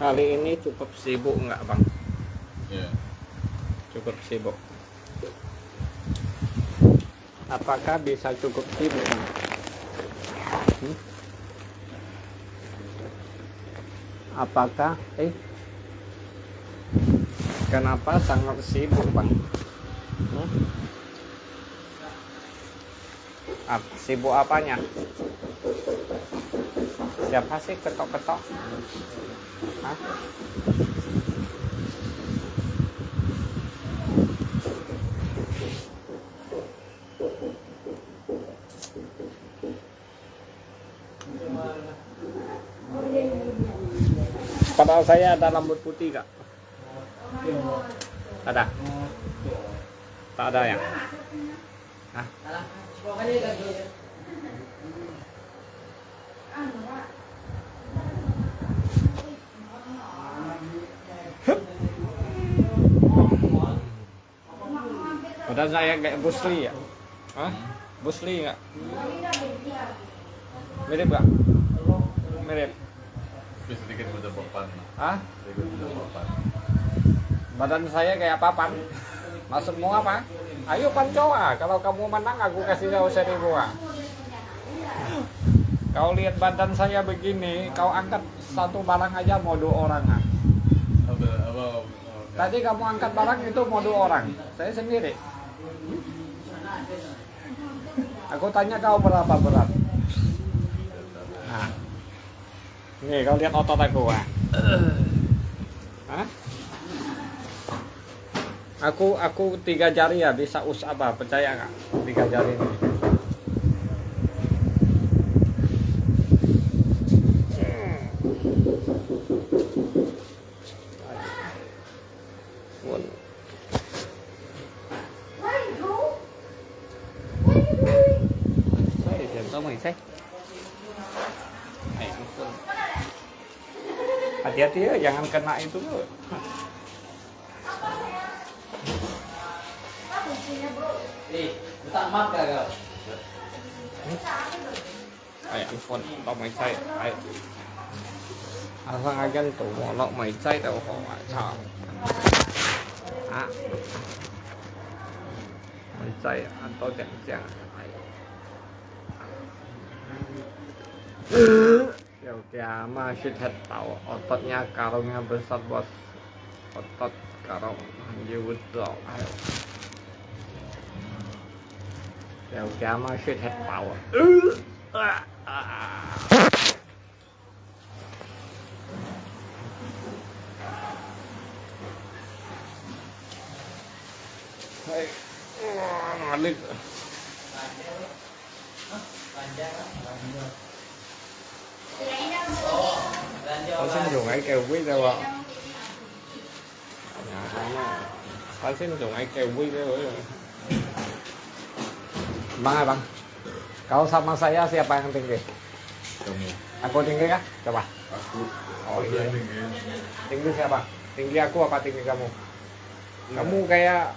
Kali ini cukup sibuk nggak bang? Iya. Cukup sibuk. Apakah bisa cukup sibuk bang? Apakah kenapa sangat sibuk bang? Sibuk apanya? Siapa sih ketok-ketok? Hah? Padahal saya ada rambut putih kak. Ada? Tak ada ya? Hah? Padahal saya kayak Bruce Lee ya? Hah? Bruce Lee nggak? Mirip nggak? Mirip. Tapi sedikit mudah papan. Hah? Sedikit mudah papan. Badan saya kayak papan. Maksudmu apa? Ayo pancoa, kalau kamu menang aku kasih kau 1.000. Kau lihat badan saya begini, kau angkat satu barang aja mau 2 orang. Tadi kamu angkat barang itu mau 2 orang, saya sendiri. Aku tanya kau berapa berat? Nah, nih kau lihat otot aku. Hah? Aku 3 jari ya bisa apa? Percaya nggak? 3 jari ini. Hati-hati ya, jangan kena itu. Ay, iPhone, tao mày say. Ay. Sang agent tụ nó mày say đâu họ sao. Mày say ăn tôi chẳng chẳng. Ya kiama syidhat tahu ototnya karungnya besar bos, otot karung jiwudzok ayo ya kiama syidhat tahu hai ngalik Con xin dùng ấy kèo quý đâu ạ. Con xin dùng ấy kèo quý đâu. Bang bang. Kau sama saya siapa yang tinggi? Kamu. Aku tinggi kah? Coba. Aku. Oh iya. Tinggi. Tinggi siapa? Tinggi aku apa tinggi kamu? Kamu kayak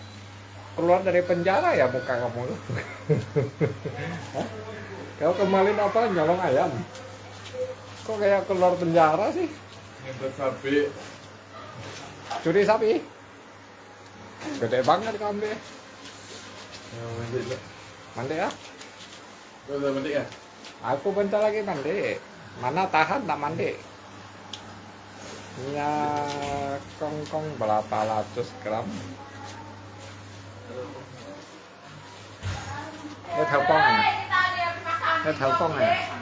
keluar dari penjara ya muka kamu. Kau kemarin apa nyolong ayam? Kok kayak keluar penjara sih? Ngebet sapi. Curi sapi? Gede banget kambing. Ya, mandi. Mandi ya? Kau udah mandi ya? Aku bentar lagi mandi. Mana tahan tak mandi? Ya kongkong berapa ratus gram? Cái theo con này. Cái theo con này.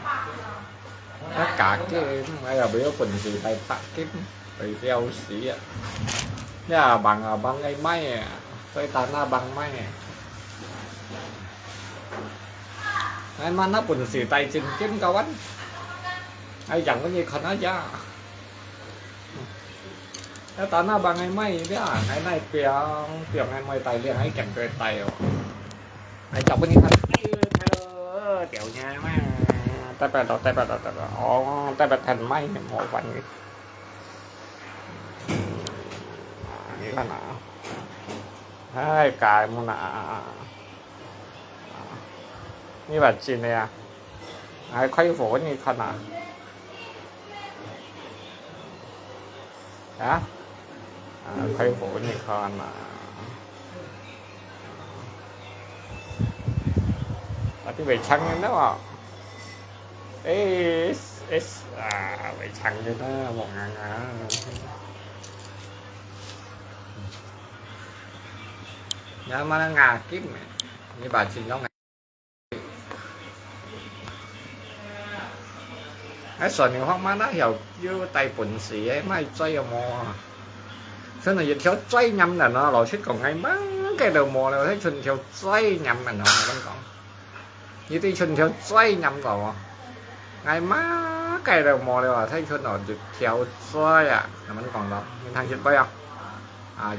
Nó cả cái hay là biểu bình gì tay tạc cái tay đeo xí ạ. Ya bằng ngay máy tôi tanah bằng máy. Cái mana pun si tay chân kiếm kawan. Ai chẳng có gì khó nói ra. Cái tanah bằng ngay máy đấy à, cái này piang ngay máy tay liền ấy chẳng cái tay rồi. Ai chọc cái gì thật. Tiểu nha mà. Tay bẹt tay bẹt thành máy một vànhนี่ขนาดให้กายมุนะนี่แบบจีนเนี่ยไอ้ค่อยโผล่นี่ขนาด hả khơi phụ như con mà tapi về chăng đó mà ê về chăng cho nó một ngàn nhớ mà nó ngà kíp mẹ như bà chị nó cái sợi nhiều không má nó hiểu như tay bẩn xỉ ấy mai chơi ở mò thế là dịch theo chơi nhầm là nó lỗi thích còn ngay má cái đầu mò là thấy chừng theo chơi nhầm là nó vẫn còn như tí chừng theo chơi nhầm rồi ngay má cái đầu mò là thấy chừng nó dịch theo chơi à là vẫn còn đó nhưng thằng dịch bay không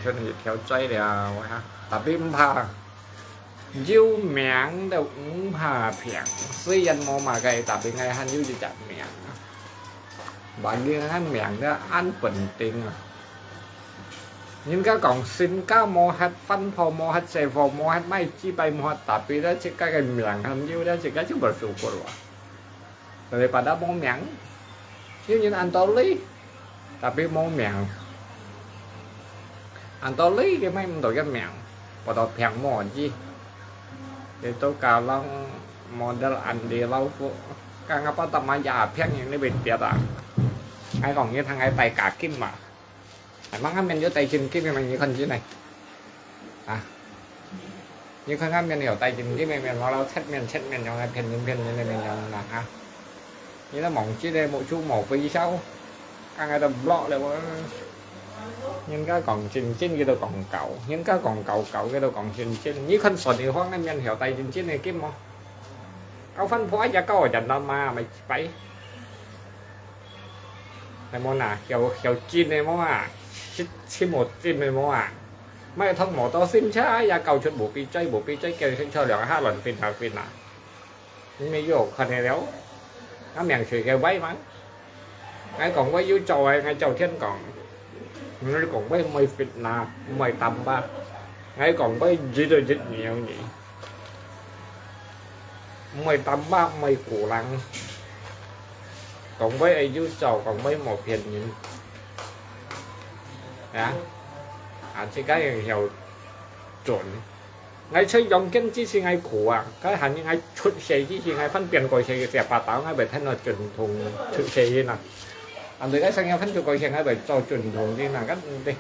chừng dịch theo chơi thì ha tapi mà yêu miệng đâu cũng hà phiền suy dân mò mà cái tapi ngay hắn yêu gì chặt miệng bạn kia hắn miệng đó ăn bình tiền à nhưng các còn xin các mô hát phân phò mô hát xe phò mô hát mấy chi bay mô hát tapi đó chỉ cái miệng hắn yêu đó chỉ cái chút bật sụp của rồi bà đã mô miệng như như anh to lý tapi mô miệng anh to lý cái mấy đổi cái miệng và đó phèn mò gì thì tôi cả long model anh đi lâu phụ càng apa tầm mà già phèn những cái bệnh tiệt à ai còn như thằng ai tay cả kim mà mắng anh vô tay chân kim mình như con chứ này như con anh hiểu tay chân kim mình nó thét mình cho phèn như này mình là ha như nó mỏng chứ đây một chú mổ vì sao càng ai đầm lọ lại nhưng cái còn trên kia đâu còn cậu những cái còn cậu cái đâu còn trên như con sọt thì hoang anh nhân hiểu tay trên này kiếm không câu phân phối cho câu ở trận đó mà mày phải này món à hiểu chín này món xin một chín này món mày thông một to xin trái ra cầu chuyện bộ pi chơi kêu xin cho được 2 lần phim nhưng mấy vô khăn này đéo nó miệng chửi kêu bấy mà cái còn với dưới tròi ngay trầu thiên còn nó còn với mày phịt là mày tầm ba ngay còn với gì rồi dịch nhiều nhỉ mày tầm ba mày củ lăng còn với ai dưới trầu còn với một hiền nhỉ chỉ cái hiểu chuẩn ngay chơi dòng kiến chỉ xin ngay củ cái hành như ngay chút xe chỉ xin ngay phân biệt coi xe đẹp bà táo ngay bài thân là chuẩn thùng thực xe như nào anh thấy cái sang nhau phân cho coi xe ngay bài cho chuẩn thùng như là cách đi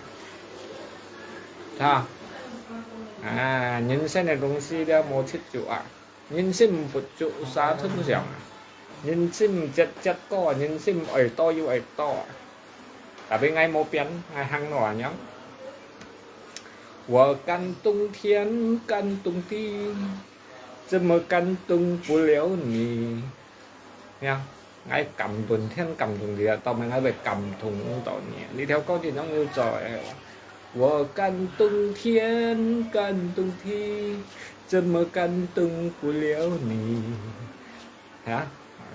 sao nhân sinh này东西的某七九nhân sinh một chỗ xa thân dẻo nhân sinh chất có nhân sinh ở to yêu ở to cả bên ngay một biến ngay hăng nọ nhá 我感动天，感动地，怎么感动不了你？nha, ngay cầm tuần thiên cầm tuần địa, tao mày ngay về cầm thùng tao nhỉ, đi theo câu chuyện nó như trời. 我感动天，感动地，怎么感动不了你？hả?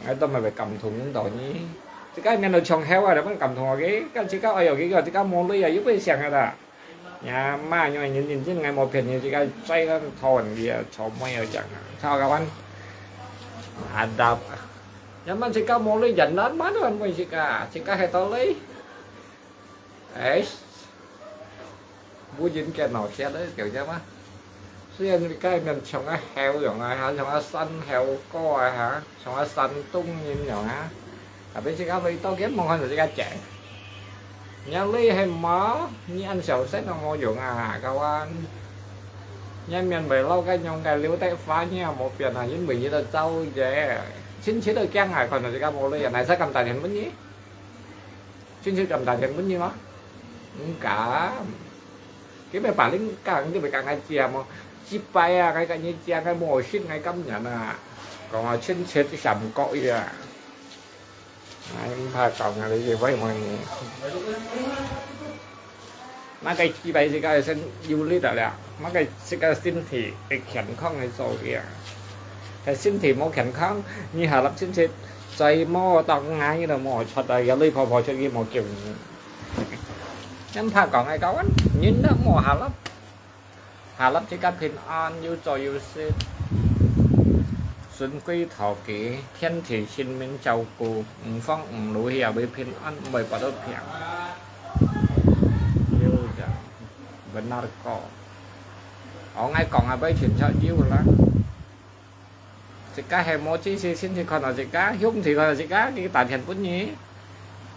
Ngay tao mày về cầm thùng tao nhỉ? Chỉ cái mình được trồng heo rồi, nó cầm thùng cái chỉ có ở cái chỉ có món lưỡi giúp cái xẻng rồi nhà mà nhưng mà nhìn trên ngày một phiền như chỉ cái xoay nó thòn gì cho mấy ở chẳng sao các anh đập nhưng mà chỉ có một lấy dần đến mất anh mới chỉ có hai tao lấy ấy vui dính cái nào xe đấy kiểu chứ má xuyên cái mình trồng cái heo rồi hả trồng cái xanh heo co hả trồng cái xanh tung như nhỏ hả bây chỉ có lấy tao ghép một hơn rồi chỉ có trẻ nhà lấy hay má như anh sầu xét nó ngồi dụng các anh nhà miền bảy lâu cái nhông cái liễu tay phá nha một việc là những bị như là trâu về xin chỉ được chăng còn là cái bộ này sẽ cầm tài hiện bánh nhí xin chỉ cầm tài hiện bánh như nó cả cái bài bản lĩnh cả cái bài cả ngày chiều mà chip bay cái như chiều cái mồi xin ngày cắm nhận còn là xin chết cái sầm cội anh pha còn là gì với mọi người mấy cái chi bay thì cái xin du lịch rồi ạ mấy cái cái xin thì cái khẩn không hay rồi kìa cái xin thì mô khẩn không như hà lắm xin chết dây mô tông ngay như là mô thật là cái ly phò cho cái mô kiểu em pha còn ai có anh nhìn đó mô hà lắm chỉ cần pin on yêu cho yêu xin xuân quý thọ kỷ thiên thị xin minh châu cụ phong lũ hiểu bị pin on bởi quả đốt phiền benar kok. Ngay còn bây chuyển cho yêu là chỉ cá hề mô chi xin thì còn là chỉ cá hung thì còn là chỉ cá cái tài thiền cũng nhí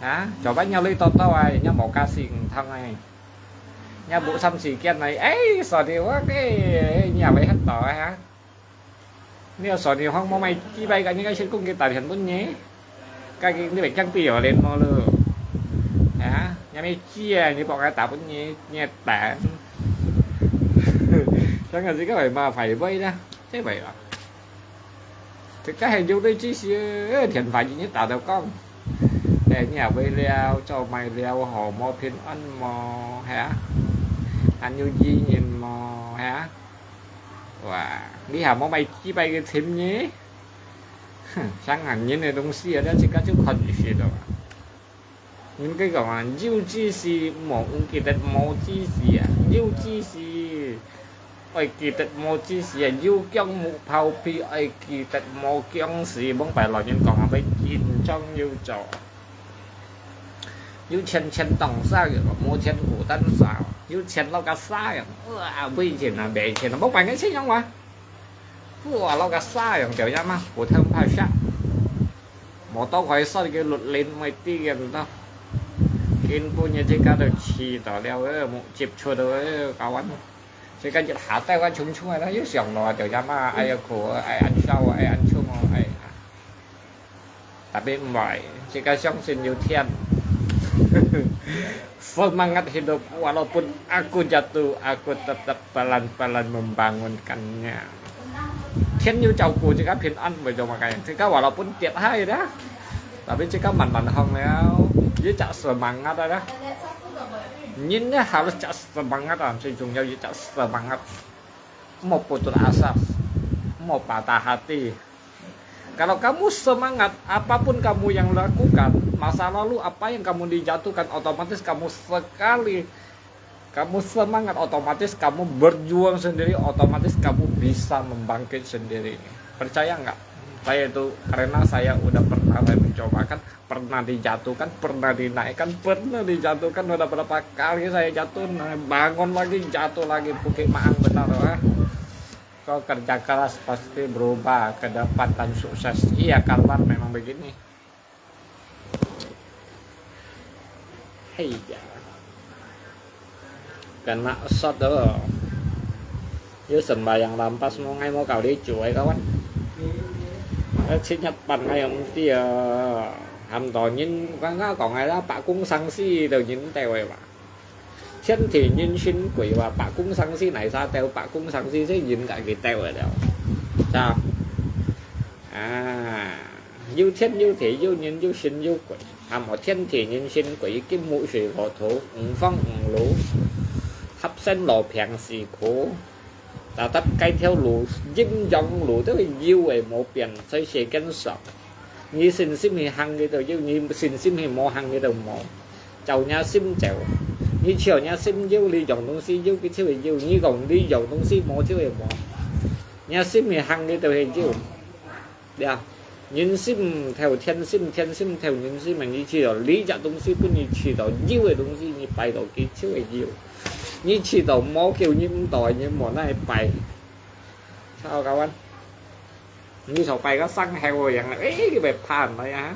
hả cho bánh nhau ly to to ai nhau một ca xì thằng này nhau bộ xăm xì kia này ấy sợ điều quá cái nhà vậy hết tỏi hả nếu sợ điều không mày chi bay cả những cái xin cung cái tài thiền cũng nhí cái như vậy trang tiểu lên mò luôn hả nhà mày chia như bọn cái tạo cũng nhí nhẹ tản chẳng là gì các bạn mà phải vây ra thế vậy à thì cái hình dung đây chỉ thiện phải chỉ nhất tạo được con để nhà vây leo cho mày leo hồ mò phiên ăn mò hả anh như gì nhìn mò hả và đi hàm mò mày chỉ bay cái thêm nhé sáng hẳn như này đông xì ở đó chỉ có chút phần gì đâu những cái gọi là yêu chi xì một cái đất mò chi xì à yêu chi xì ai kỳ tật mô chi xì yêu kiong mụ phao phi ai kỳ tật mô kiong xì bóng phải là những còn với chín trong yêu trò yêu chen chen tổng sao vậy mô chen của tân sao yêu chen lâu cả sai à bây giờ là để chen nó bốc bánh cái xí không mà của lâu cả sai kiểu như mà của thơm phải sắc một tao khỏi sao cái luật lên mày tiền đâu kinh punya jika ada chi tao leo một chip chua đó kawan chỉ cần chỉ thả tay qua chúng này nó yếu sòng nó tiểu ra mà ai của ai ăn sau ai ăn chung ai tapi mọi chỉ cần sống xin nhiều thiên semangat hidup walaupun aku jatuh aku tetap pelan-pelan membangunkannya thiên như chầu của chỉ có phiền ăn bây giờ mà cái chỉ có walaupun tiệt hay đó tapi chỉ có mạnh hơn léo với chả semangat đó nhìn nhá harus cak semangat sejujurnya ya cak semangat mau putus asa mau patah hati kalau kamu semangat apapun kamu yang lakukan masa lalu apa yang kamu dijatuhkan otomatis kamu sekali kamu semangat otomatis kamu berjuang sendiri otomatis kamu bisa membangkit sendiri percaya nggak saya itu karena saya udah pernah mencobakan pernah dijatuhkan pernah dinaikkan pernah dijatuhkan udah berapa kali saya jatuh bangun lagi jatuh lagi bukit maang benar ya kau kerja keras pasti berubah ke depan dan sukses iya kawan memang begini hei ya karena shot đó với sembahyang lampas mau ngay mau kau đi chuối kawan sinh nhật bản này ông thì hàm tỏ nhìn có còn ai đó bạn cũng sang si đều nhìn tèo vậy mà chân thì nhìn xin quỷ và bạn cũng sang si này ra tèo bạn cũng sang si sẽ nhìn cả cái tèo ở đâu sao yêu thiên yêu thể yêu nhìn yêu sinh yêu quỷ một thiên thì nhìn sinh quỷ kim mũi thủy hỏa thổ phong lũ hấp sinh lò phèn xì khổ ta tất cây theo lũ dinh dòng lũ tới yêu về một biển xây xây cánh sọc như xin sim thì hăng cái đầu yêu như xin sim thì mò hăng cái đầu mò chầu nhà sim chèo như chiều nhà sim yêu đi dòng东西yêu cái chiều yêu như còn đi dòng东西mò chiều mò nhà sim thì hăng cái đầu hình yêu được nhìn sim theo thiên sim theo nhìn sim mà như chiều lý dạ东西cũng như chiều yêu về东西như bay đầu cái chiều yêu như chỉ đầu máu kiểu như tỏi như món này bày sao các anh như sầu bày có xăng heo rồi rằng là ấy cái bẹp phàn đấy á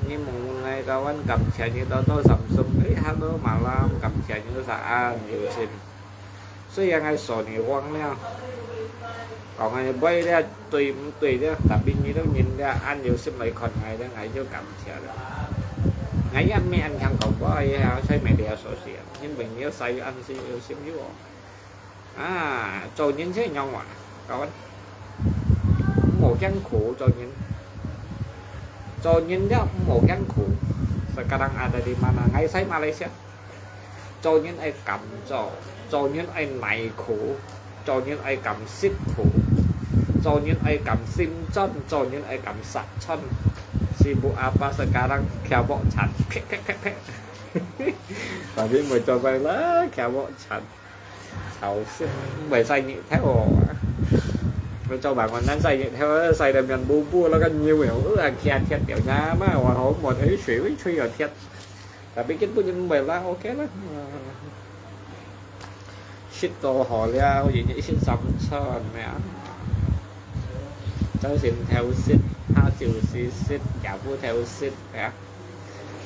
như một ngày các anh cầm chè như đó tôi sầm sum ấy hát đó mà làm cầm chè như ça nhiều xin虽然係傻年光咧còn ngày bay ra tùy đó tapi như đó nhìn ra ăn nhiều xin lại còn ngày đó ngày cho cầm chè đó ngày anh mấy anh không có ai xây mẹ đẻ sổ xỉa nhưng mình nhớ xây anh xin yêu xíu yếu cho những thế nhau à các anh một gian khổ cho những đó một gian khổ sekarang ada di mana ngay xây Malaysia cho những ai cầm cho những ai này khổ cho những ai cầm ship khổ cho những ai cầm sim chân cho những ai cầm sạch chân sibuk apa sekarang kebok chan tapi mà cho bay lá kebok chan sáu bảy xây nhị theo rồi cho bạn còn đang xây nhị theo xây làm gần bu bu nó có nhiều hiểu là kia thiệt kiểu nhá mà hòa hổ một thấy suy ở thiệt Tapi kita punya membela ok lah. Shit câu hỏi leo gì nhỉ shit sắm sơn nè. Cháu xin theo shit, hai chữ shit, chả vui theo shit nè.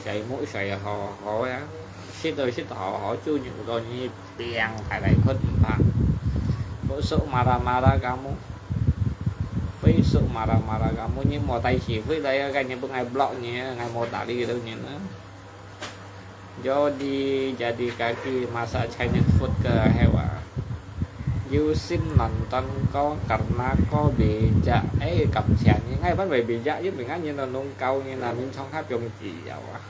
Chạy mũi chạy họ á. Shit rồi shit họ chưa những rồi như tiền phải lại khuất mà. Bữa số marah kamu. Với số marah kamu như mò tay chỉ với đây cái như bữa ngày block như ngày mò tadi đâu như nữa. Jadi kaki masak Chinese food ke hewan. Yusin nonton kau karena kau bijak. Cầm sàn như ngay bắt về bijak với mình á như là nông câu như là mình không hát dùng chỉ giàu à.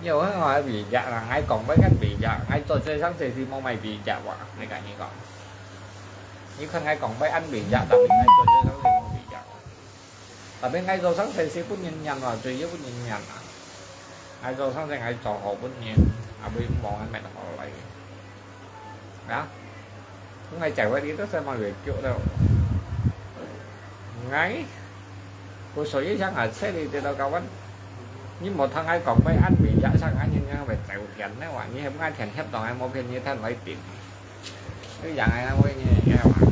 Nhiều hơn hỏi bijak là ngay còn với cái bijak ngay tôi chơi sáng thì mong mày bijak quá ngay cả như còn. Nhưng không ngay còn với anh bijak tapi ngay tôi chơi sáng thì mong bijak. Tapi ngay tôi sáng thì pun nyanyi là tùy với pun nyanyi. Ai rồi xong rồi ai trò hộ bên nhìn bên bọn anh mẹ nó họ lại đó lúc này chạy qua đi tất xem mọi người kiểu đâu ngay cô số với sáng ở xe đi từ đâu cao anh nhưng một thằng ai còn mấy anh bị giả sang anh nhưng về chạy một gần đấy quả như em ai thèn thép toàn em một bên như thế lấy tiền cái dạng này nó như nghe mà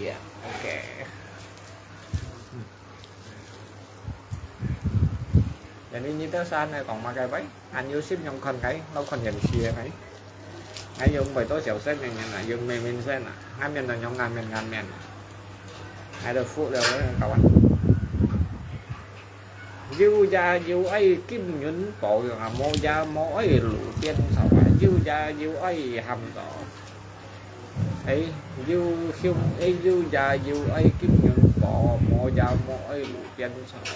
yeah ok. Jadi như thế san này còn mà cái bấy anh yêu ship trong con cái nó còn nhận chia cái ngay dùng bởi tôi xẻo xếp này là dùng mình xem à hai miền là nhóm ngàn miền hai được phụ đều đấy các bạn dư gia dư ấy kim nhẫn bộ là mô gia mô ấy lũ tiên sao mà dư gia dư ấy hầm đỏ ấy dư khiêu ấy dư gia dư ấy kim nhẫn bộ mô gia mô ấy lũ tiên sao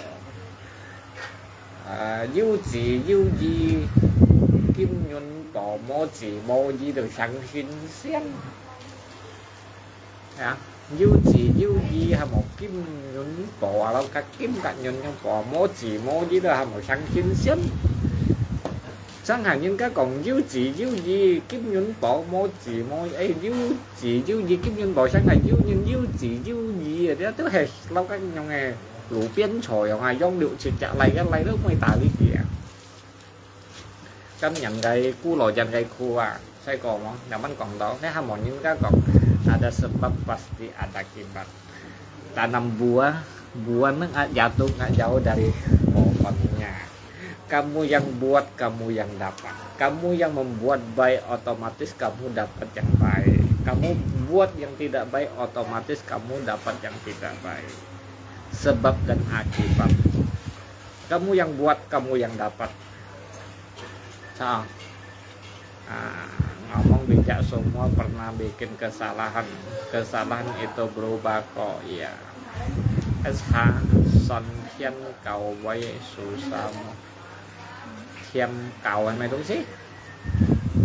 yêu chỉ yêu gì kim nhuận bỏ mô chỉ mô gì được sáng xin xuyên yêu chỉ yêu gì là một kim nhuận bỏ đâu các kim cạnh nhuận trong bỏ mô chỉ mô gì được là một sáng xin xuyên chẳng hạn như các còn yêu chỉ yêu gì kim nhuận bỏ mô chỉ mô ấy yêu chỉ yêu gì kim nhuận bỏ sáng này yêu chỉ yêu gì đó tức là lâu các nhau nghe lũ biến trời ở ngoài dòng điệu chỉ trả lại cái lấy nước mày tả đi kìa căn nhận cái cu lò dần cái khu sai còn không nhà bánh còn đó cái ham món những cái còn ada sebab pasti ada akibat tanam buah nó jatuh nggak jauh dari pohonnya kamu yang buat kamu yang dapat kamu yang membuat baik otomatis kamu dapat yang baik kamu buat yang tidak baik otomatis kamu dapat yang tidak baik sebab dan akibat kamu yang buat kamu yang dapat sao ngomong bijak semua pernah bikin kesalahan itu berubah kok ya son thiên cầu với susah thiên cầu mày đúng sih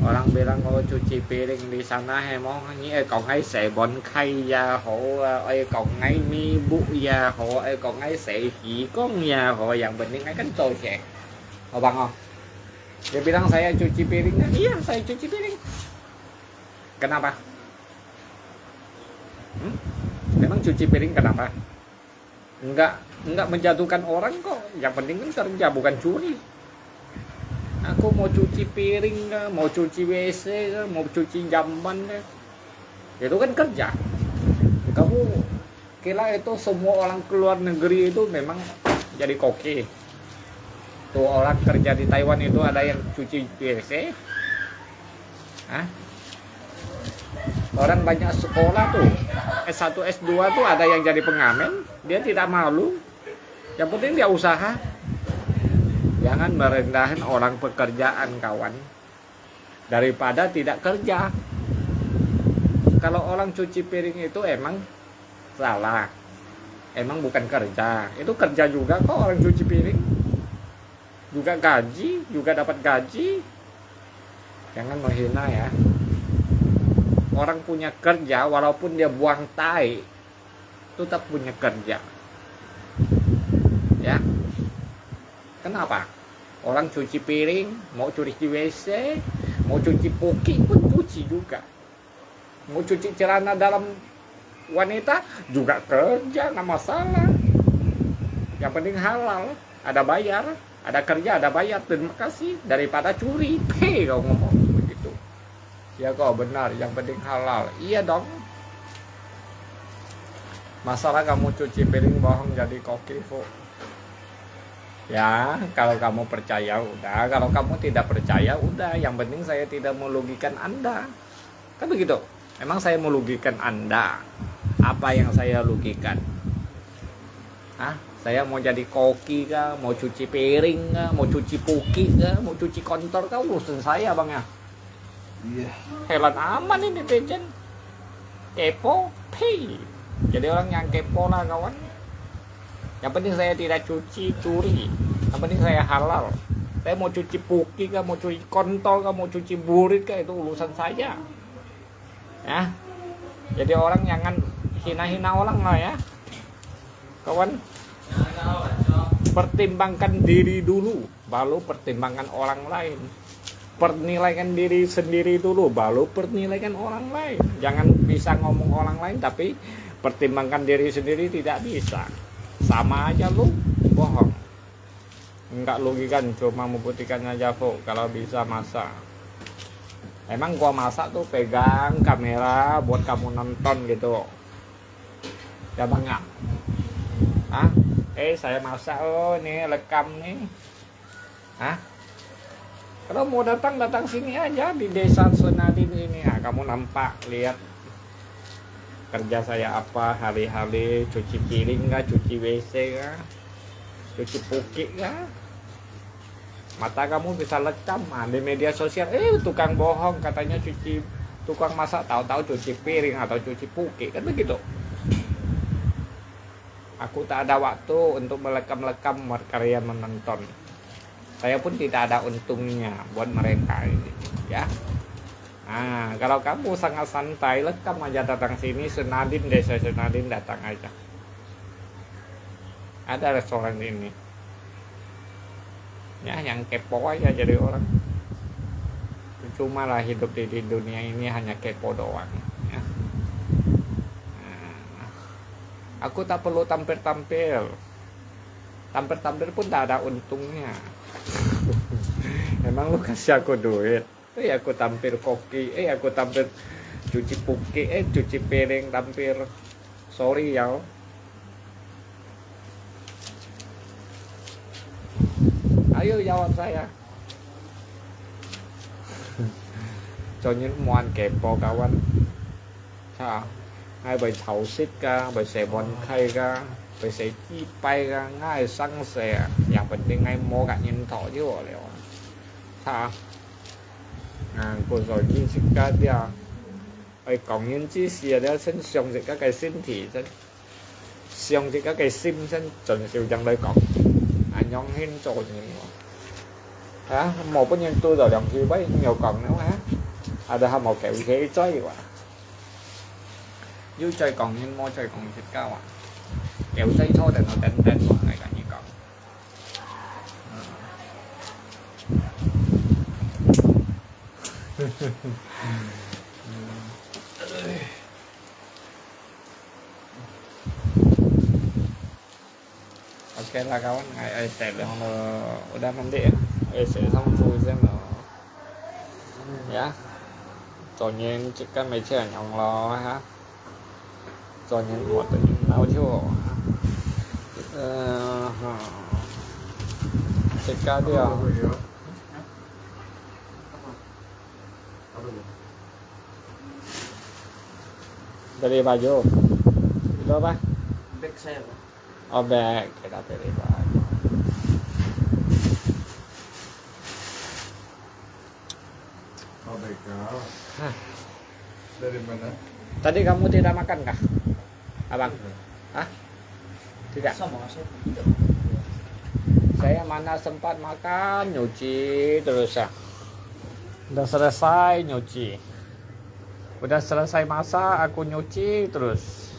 orang bilang mau cuci piring di sana emang ini còn ngay sẽ bón khay ya họ còn ngay mi bu ya họ còn ngay sẽ chỉ con ya họ yang penting ngay kan tôi sẽ họ bằng không dia bilang saya cuci piring iya saya cuci piring kenapa memang cuci piring kenapa enggak menjatuhkan orang kok yang penting kan kerja bukan curi. Aku mau cuci piring, mau cuci WC, mau cuci jamban, itu kan kerja. Kamu kira itu semua orang keluar negeri itu memang jadi koki. Tuh orang kerja di Taiwan itu ada yang cuci WC. Orang banyak sekolah tuh, S1, S2 tuh ada yang jadi pengamen, dia tidak malu. Yang penting dia usaha. Jangan merendahkan orang pekerjaan kawan daripada tidak kerja. Kalau orang cuci piring itu emang salah, emang bukan kerja. Itu kerja juga kok orang cuci piring, juga gaji, juga dapat gaji. Jangan menghina ya. Orang punya kerja walaupun dia buang tai, tetap punya kerja. Ya. Kenapa? Orang cuci piring, mau cuci WC, mau cuci poki pun cuci juga. Mau cuci celana dalam wanita juga kerja, nggak masalah. Yang penting halal. ada bayar, ada kerja, ada bayar, terima kasih, daripada curi. Hei, kau ngomong begitu. Ya kau benar, yang penting halal. Iya dong. Masalah kamu cuci piring bohong jadi koki, Fu. Ya, kalau kamu percaya udah, kalau kamu tidak percaya udah. Yang penting saya tidak merugikan Anda. Kan begitu. Emang saya merugikan Anda? Apa yang saya rugikan? Hah? Saya mau jadi koki kah? Mau cuci piring kah? Mau cuci puki kah? Mau cuci kontor kah? Urusan saya bang ya. Iya. Heran aman ini netizen. Kepo, pay. Jadi orang yang kepo lah kawan. Yang penting saya tidak cuci, curi. Yang penting saya halal. Saya mau cuci puki kah, mau cuci kontol kah, mau cuci burit kah, itu urusan saya. Ya. Jadi orang jangan hina-hina orang lah ya. Kawan. Pertimbangkan diri dulu, baru pertimbangkan orang lain. Pernilaikan diri sendiri dulu, baru pernilaikan orang lain. Jangan bisa ngomong orang lain tapi pertimbangkan diri sendiri tidak bisa. Sama aja lu bohong. Enggak logikan, cuma membuktikan aja kok kalau bisa masak. Emang gua masak tuh pegang kamera buat kamu nonton gitu. Ya bang ya. Hah? Saya masak, oh nih rekam nih. Hah? Kalau mau datang sini aja di desa Senadin ini. Nah, kamu nampak, lihat kerja saya apa hari-hari, cuci piring kah, cuci WC kah, cuci puki kah. Mata kamu bisa lekam di media sosial. Tukang bohong katanya tukang masak, tahu-tahu cuci piring atau cuci puki, kan begitu. Aku tak ada waktu untuk melekam-lekam karya menonton. Saya pun tidak ada untungnya buat mereka ini, ya. Nah, kalau kamu sangat santai, lekam aja datang sini, Senadin, desa Senadin, datang aja. Ada restoran ini. Ya, yang kepo aja jadi orang. Cuma lah hidup di dunia ini hanya kepo doang. Ya. Nah, aku tak perlu tampil-tampil. Tampil-tampil pun tak ada untungnya. Emang lu kasih aku duit? Aku tampil koki, aku tampil cuci puki, cuci piring, tampil. Sorry ya. Ayo jawab saya. Cho những món kepo kawan. Sao? Ngay bởi thấu xích ka, bởi xe bon khay ka, bởi xe chi bay ka, ngay sang xe. Yang penting ngay mua cả nhân thọ chứ bỏ liệu. Sao? Của rồi đi xích ca đi à. Còn những chi xìa đó xin xong thì các cái xin thị xin. Xong thì các cái sim xin chuẩn siêu chẳng đời còn. Nhong hin trội nhiều. Hả? Một cái nhân tôi rồi đồng chi bấy nhiều còn nữa hả? Ada một kiểu ghế chơi quá. Dưới chơi còn nhưng mua chơi còn thịt cao à. Kiểu chơi thôi để nó tên mọi người cả như còn. Oke lah kawan, saya bilang udah mandi ya, saya xong xuôi xem nó, ya, cho nên chỉ cần mấy chuyện nhong lo ha, cho nên một tự nhiên nào chứ, chỉ cả đi à, dari baju, itu apa? Back saya. Oh bag, kita pilih baju. Oh my god. Dari mana? Tadi kamu tidak makan kah, abang? Hah? Tidak. Sama saya. Saya mana sempat makan, nyuci terus ya. Udah selesai nyuci. Udah selesai masak, aku nyuci terus.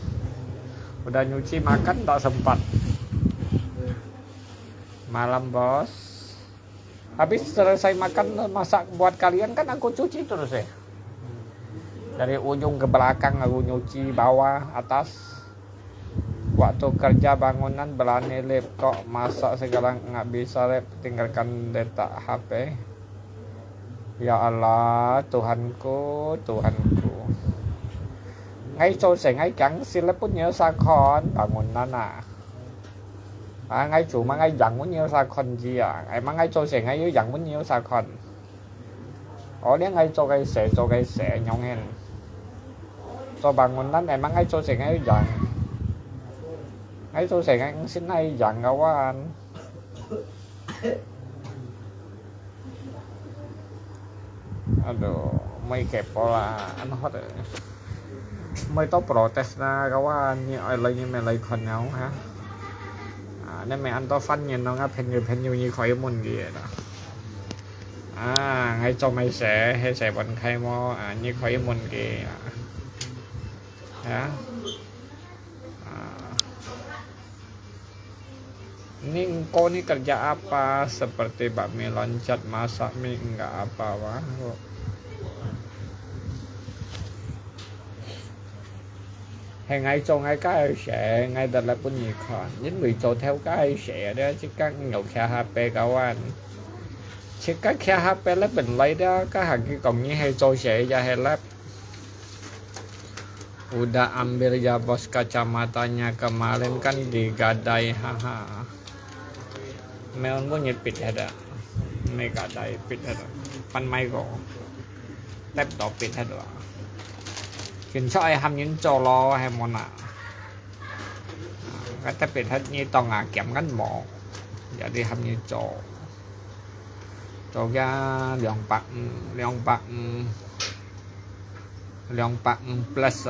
Udah nyuci makan tak sempat. Malam bos. Habis selesai makan masak buat kalian kan aku cuci terus ya. Dari ujung ke belakang aku nyuci bawah atas. Waktu kerja bangunan berani lip, kok masak segala nggak bisa lip, tinggalkan letak HP. Ya Allah, Tuhanku, Tuhanku. Ngay chỗ sẽ ngay cắn xin lip nhớ sa con bangunan ngay chủ mà ngay dặn muốn nhiều sa con gì ngay mà ngay chỗ sẽ ngay dặn muốn nhiều sa con. Ở đây ngay chỗ cái sẽ nhông hen. Cho bangunan ngay mà ngay chỗ sẽ ngay dặn. Ngay chỗ sẽ ngay xin ngay dặn kawan. Aduh, may kepo lah, ano hot may to protes na kawan, ni alay ni may lay kon nhau ha. Nên mày ăn to phân nhìn nó ngáp pen nhiều như khỏi môn gì đó. Ngay cho mày sẽ vẫn khai mo như khỏi môn gì ya. Ini engkau nih kerja apa? Seperti bakmi loncat, masak mie, enggak apa wah. Hay ngay cho ngay cái sẽ ngay đặt lại pun nhiều khoản những người cho theo cái sẽ đó chứ các nhậu kha HP kawan chứ các kha HP lấy bình lấy đó các hàng kia còn như hay cho sẽ ra hay lab. Udah ambil ya bos kacamatanya kemarin kan digadai haha. Meon pun nyepit ada. Mày gadai pit ada. Pan mai go. Laptop pit ada. Khiến cho ai ham những trò lo hay món nào. Cái tập biệt hết như toàn kém ngắn mỏ. Giờ đi ham như trò. Trò ra leong pak plus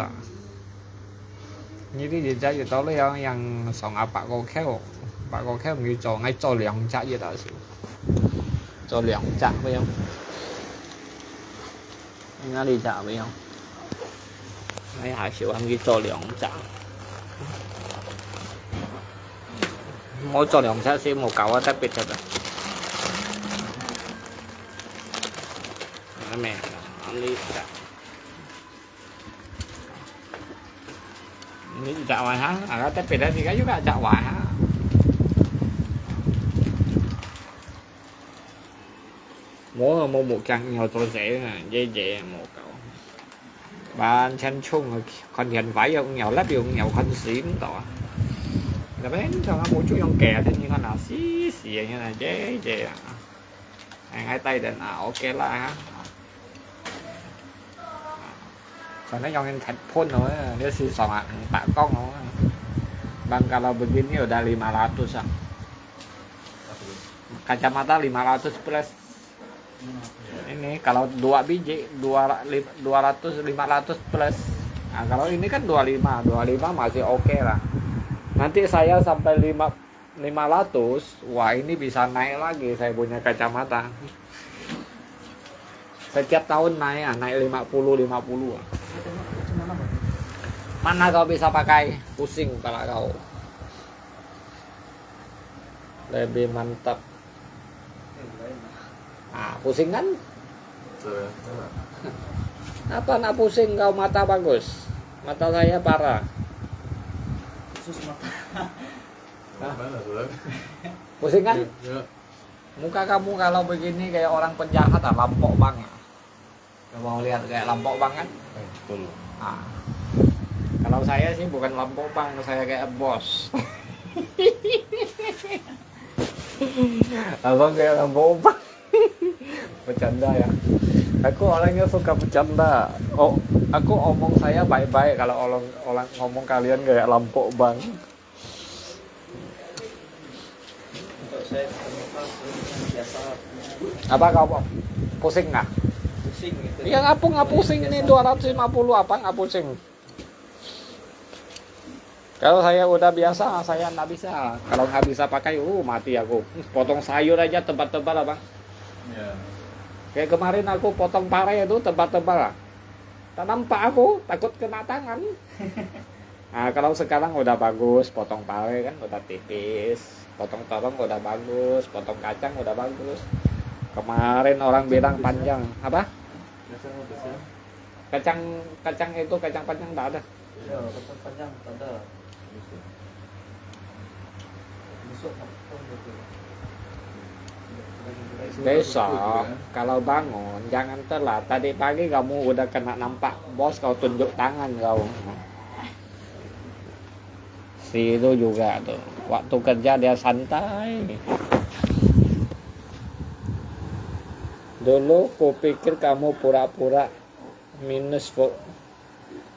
như thế gì ra gì tao lấy yang sòng pak có khéo như trò ngay trò leong chả gì đó trò leong chả phải không anh đi chả phải không ngay hải xỉu ăn cái trò leong chả mỗi trò leong chả sẽ một cậu tập biệt thật rồi mẹ ăn đi chả ini dakwah ha, tapi beda juga dakwah ha. Mua một căn nhỏ tôi sẽ dễ một cậu. Bạn chân chung còn hiện vải ông nhỏ lắp ông nhỏ con xím tỏ. Là bên cho nó một chút ông kè thế nhưng con nào xí như là dễ hai tay đến ok là ha. Karena yang headphone dia sih sama Pak Kong Bang kalau begini udah 500 ah. Kacamata 500 plus. Ini kalau 2 biji 200 500 plus. Nah, kalau ini kan 25 masih oke lah. Nanti saya sampai 500, wah ini bisa naik lagi saya punya kacamata. Setiap tahun naik 50 Mana kau bisa pakai? Pusing kepala kau. Lebih mantap. Pusing kan? Apa nak pusing kau? Mata bagus. Mata saya parah. Khusus mata. Pusing kan? Muka kamu kalau begini kayak orang penjahat lampok banget. Mau lihat kayak lampok banget. Betul. Kalau saya sih bukan lampok bang, saya kayak bos. Abang kayak lampok bang. Bercanda ya. Aku orangnya suka bercanda. Aku omong saya baik-baik. Kalau orang ngomong kalian kayak lampok bang. Apa kau pusing nggak? Pusing gitu. Iya nggak pusing ini 250 apa nggak pusing? Kalau saya udah biasa, saya nggak bisa. Kalau nggak bisa pakai, mati aku. Potong sayur aja tebal-tebal abang. Ya. Kayak kemarin aku potong pare itu tebal-tebal. Tak nampak aku, takut kena tangan. Nah kalau sekarang udah bagus, potong pare kan udah tipis, potong terong udah bagus, potong kacang udah bagus. Kemarin orang bilang panjang, apa? Kacang itu kacang panjang tak ada. Iya, kacang panjang tak ada. Besok kalau bangun jangan telat. Tadi pagi kamu udah kena nampak bos kau tunjuk tangan kau. Si itu juga tuh. Waktu kerja dia santai. Dulu ku pikir kamu pura-pura minus kok.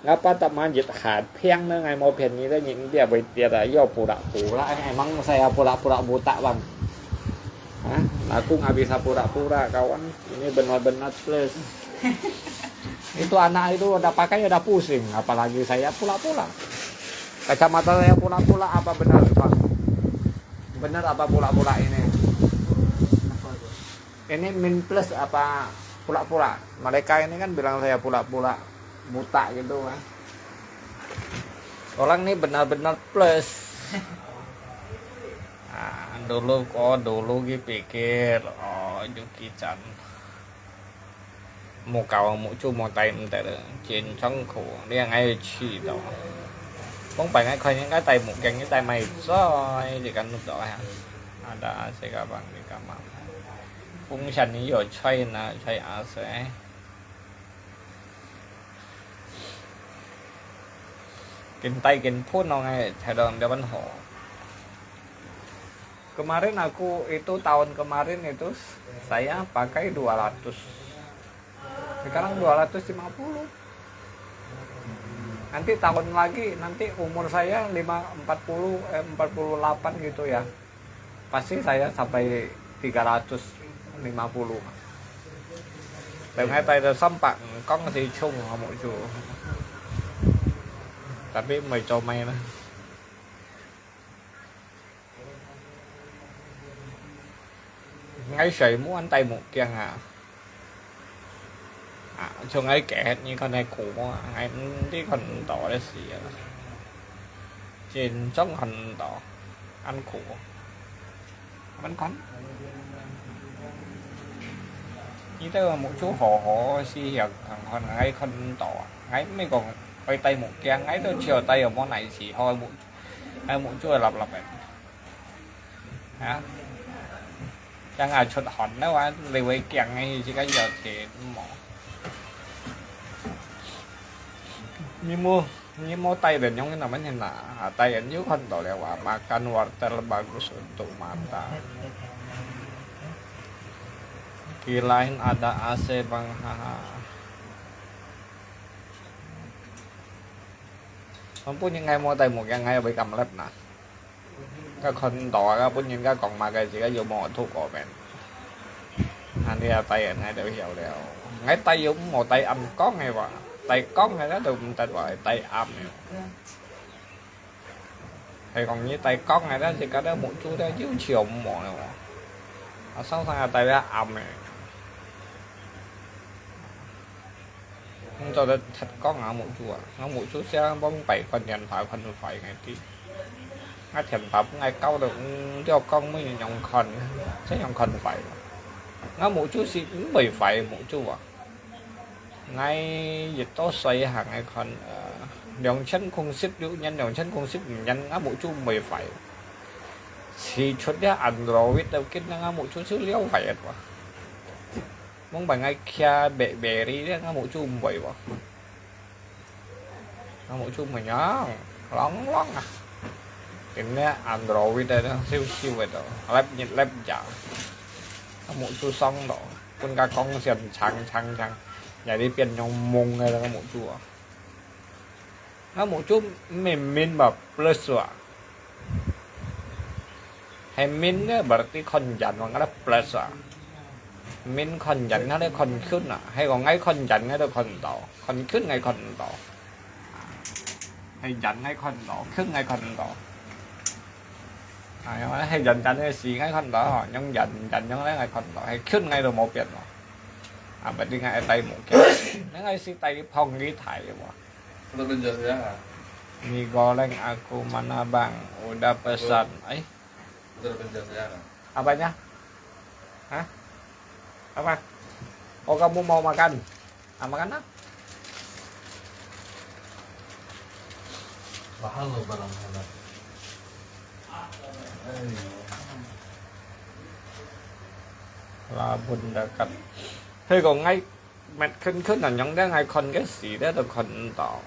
Ngapa tak manjat hat piang nữa ngày một phiền như thế nhìn dia bởi tiệt là do pura-pura. Emang saya pura-pura buta bang? Hah? Aku nggak bisa pura-pura kawan. Ini benar-benar plus. Itu anak itu udah pakai udah pusing. Apalagi saya pura-pura. Kacamata saya pura-pura apa benar bang? Benar apa pura-pura ini? Ini min plus apa pura-pura? Mereka ini kan bilang saya pura-pura buta gitu kan. Orang ini benar-benar plus. Nah, dulu pikir Yuki-chan một cậu một chú một tay một tay trên trong khổ đi ngay chỉ đó không phải ngay khơi những cái tay một cái tay mày rồi thì cần lúc đó hả ada sẽ các bạn đi cả mà cũng chẳng ní rồi chơi là chơi sẽ kinh tay kinh phút nó ngay thay đổi để bắn hổ. Kemarin aku itu tahun kemarin itu saya pakai 200. Sekarang 250. Nanti tahun lagi nanti umur saya 48 gitu ya. Pasti saya sampai 350. Từ hai tay tôi xăm bạn có cái gì chung ở mỗi chỗ. Tapi mày cho mày nữa. Ngay sợi muốn anh tay một kiêng cho ngay kẹt như con này cũ ngay đi con đỏ đấy xì trên trong hình đỏ ăn cũ vẫn còn như thế là một chú hổ xì hiệp thằng con ngay con đỏ ngay mới còn quay tay một kiêng ngay tôi chiều tay ở món này chỉ thôi một chú là lặp vậy hả chẳng ai chụp hòn nếu anh liều ấy kẹt ngay chỉ cái giờ thì mỏ như mua tay dan yang namanya tay yang juga kan tau lewat makan wortel bagus untuk mata. Kirain ada AC bang haha. Không những ngày mua tay một cái ngày bị cầm lép nè. Cái con tỏ cái những cái còn mà cái gì cái vô mỏ thuốc của bạn. Anh đi tay anh hay đều hiểu đều. Ngay tay giống một tay âm có ngay vậy. Tay con hay đó tôi cũng tên gọi tay âm này. Thì còn như tay con này đó thì cái đó một chú đó dưới chiều mỏ này mà. Ở sau thằng tay đó âm này. Không cho thật con ở một chú nó một chú sẽ bóng 7 con nhận phải ngày tí. Ngay thiền pháp ngay câu được cho con mới nhồng khẩn sẽ nhồng khẩn phải. Nó một chú sẽ 10 phải một chú ngay dịch tố xoay hàng ngày còn đường chân không xích dụ nhân đường chân không xích nhân á mỗi chú 10 phải thì chút đó Android đâu kết nó mỗi chú xứ liêu phải quá muốn bằng ngay kia bể đi đó mỗi chú 10 quá nó mỗi chú 10 nhá lóng cái Android đây nó siêu vậy đó lép giả mỗi chú xong đó con cá con xiên chăng nhà đi tiền trong mông hay là một chú nó một chút min mà plus hay min á berarti con dần mà nó plus min con dần nó conขึ้นhay còn ngay con dần nó conขึ้นngay con đỏ hay dần ngay con đỏขึ้นngay con đỏ hay dần cái gì ngay con đỏ nhưng dần nó ngay con đỏ hayขึ้นngay rồi một biệt rồi berarti ngay tay một cái nó ngay si tay phong cái thải mà Udah penjelasan ya? mie goreng aku mana bang udah pesan Udah penjelasan ya? apanya hah apa oh kamu mau makan makan apa Mahal loh barang halal. là buồn đã cắt thế còn ngay mệt khinh khinh là những cái ngay con cái gì đó được con tỏ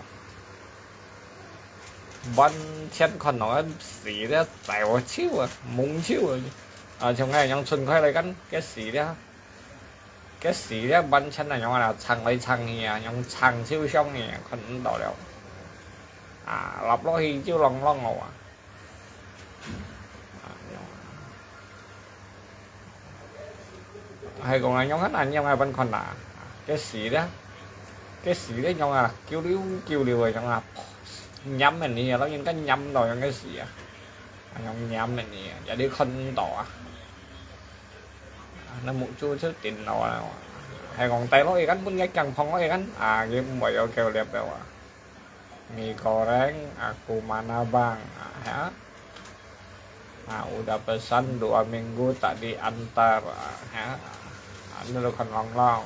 ban chân con nói gì đó tèo chiếu mung chiếu ở trong ngày những xuân khoai lại cái gì đó cái gì đó ban chân là những là chẳng lấy chẳng nhỉ những chẳng chiếu xong nhỉ con tỏ đâu lọc lo hi chiếu lòng lo ngầu hay còn là nhóm hết anh nhau ngay bên còn là cái gì đó nhau là kêu liu rồi trong là nhắm mình đi nó những cái nhắm rồi trong cái gì nhóm nhắm mình đi giờ đi khăn tỏ nó một chút chút tiền nó hay còn tay nó gắn muốn cái cần phong nó gắn game mày ok đẹp đâu mi goreng aku mana bang ya udah pesan 2 minggu tak diantar ya ini lo kan long long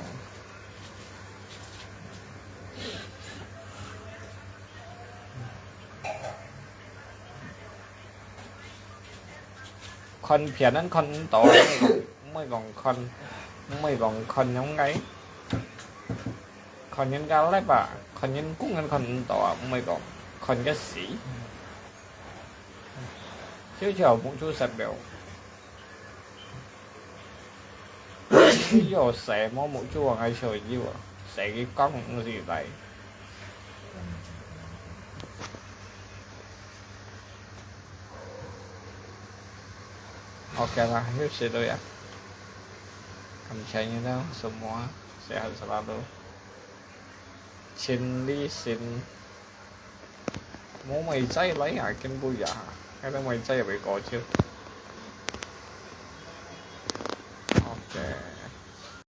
con phiền đến con tổ mới còn con giống cái con nhân cao lấy bà con nhân cũng ngân con tổ mới còn con cái sĩ chứ chờ cũng chú sạch biểu ví dụ sẽ mua một chú ngay trời dưa sẽ cái con gì vậy oke lah yuk situ ya kamsanya semua sehat selalu xin đi xin muốn mày cháy lấy cái bùi dạ cái đó mày cháy bị cọ chưa